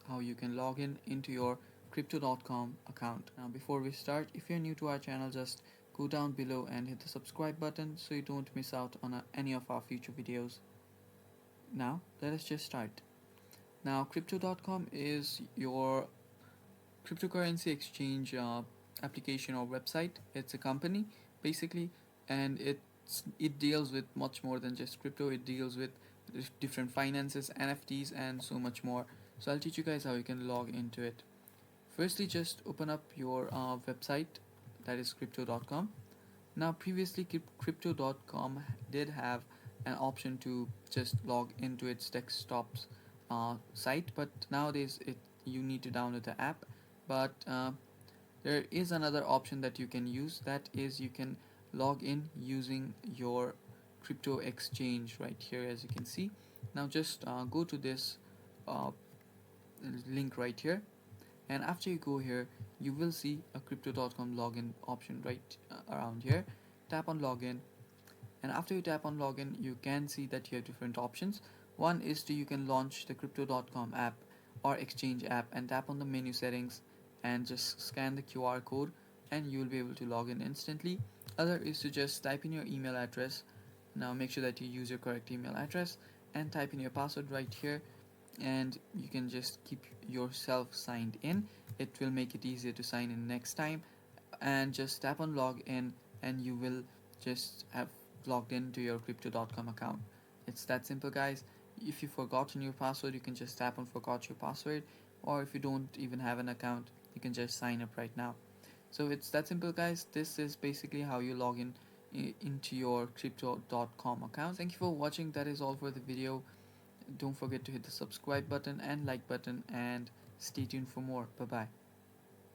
how you can log in into your crypto.com account. Now before we start, if you're new to our channel, just go down below and hit the subscribe button so you don't miss out on any of our future videos. Now let us just start. Now crypto.com is your cryptocurrency exchange application or website. It's a company basically, and it deals with much more than just crypto. It deals with different finances, NFTs, and so much more. So I'll teach you guys how you can log into it. Firstly, just open up your website, that is crypto.com. Now previously crypto.com did have an option to just log into its desktop's site, but nowadays you need to download the app. But there is another option that you can use, that is you can log in using your crypto exchange right here, as you can see. Now just go to this uh, link right here, and after you go here you will see a crypto.com login option right around here. Tap on login, and after you tap on login you can see that you have different options. One is you can launch the crypto.com app or exchange app, and tap on the menu settings and just scan the QR code and you will be able to log in instantly. Other is to just type in your email address. Now make sure that you use your correct email address and type in your password right here, and you can just keep yourself signed in. It will make it easier to sign in next time, and just tap on login and you will just have logged into your crypto.com account. It's that simple, guys. If you've forgotten your password, you can just tap on forgot your password, or if you don't even have an account, you can just sign up right now. So it's that simple, guys. This is basically how you log in into your crypto.com account. Thank you for watching. That is all for the video. Don't forget to hit the subscribe button and like button, and stay tuned for more. Bye bye.